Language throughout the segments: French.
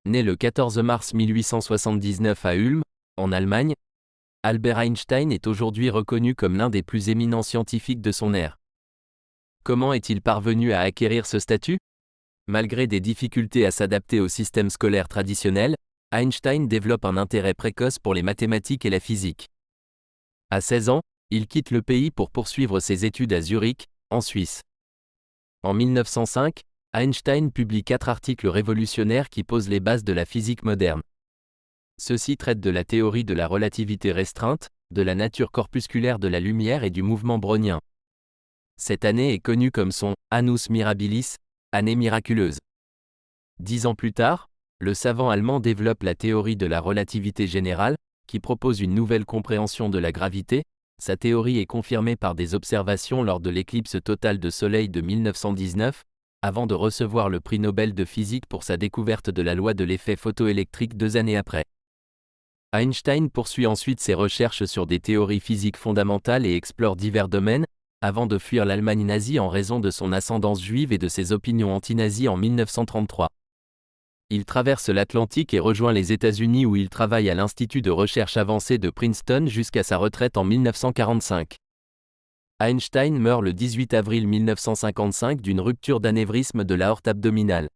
Né le 14 mars 1879 à Ulm, en Allemagne, Albert Einstein est aujourd'hui reconnu comme l'un des plus éminents scientifiques de son ère. Comment est-il parvenu à acquérir ce statut? Malgré des difficultés à s'adapter au système scolaire traditionnel, Einstein développe un intérêt précoce pour les mathématiques et la physique. À 16 ans, il quitte le pays pour poursuivre ses études à Zurich, en Suisse. En 1905, Einstein publie 4 articles révolutionnaires qui posent les bases de la physique moderne. Ceux-ci traitent de la théorie de la relativité restreinte, de la nature corpusculaire de la lumière et du mouvement brownien. Cette année est connue comme son « Annus Mirabilis », année miraculeuse. 10 ans plus tard, le savant allemand développe la théorie de la relativité générale, qui propose une nouvelle compréhension de la gravité. Sa théorie est confirmée par des observations lors de l'éclipse totale de Soleil de 1919, avant de recevoir le prix Nobel de physique pour sa découverte de la loi de l'effet photoélectrique 2 années après. Einstein poursuit ensuite ses recherches sur des théories physiques fondamentales et explore divers domaines, avant de fuir l'Allemagne nazie en raison de son ascendance juive et de ses opinions anti-nazies en 1933. Il traverse l'Atlantique et rejoint les États-Unis où il travaille à l'Institut de recherche avancée de Princeton jusqu'à sa retraite en 1945. Einstein meurt le 18 avril 1955 d'une rupture d'anévrisme de l'aorte abdominale.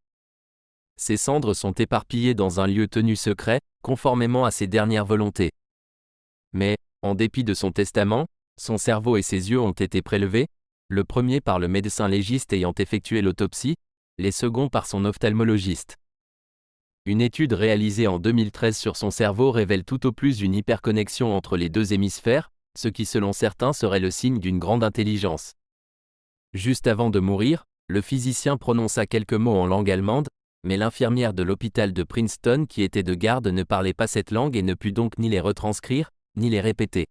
Ses cendres sont éparpillées dans un lieu tenu secret, conformément à ses dernières volontés. Mais, en dépit de son testament, son cerveau et ses yeux ont été prélevés, le premier par le médecin légiste ayant effectué l'autopsie, les seconds par son ophtalmologiste. Une étude réalisée en 2013 sur son cerveau révèle tout au plus une hyperconnexion entre les deux hémisphères, ce qui selon certains serait le signe d'une grande intelligence. Juste avant de mourir, le physicien prononça quelques mots en langue allemande, mais l'infirmière de l'hôpital de Princeton qui était de garde ne parlait pas cette langue et ne put donc ni les retranscrire, ni les répéter.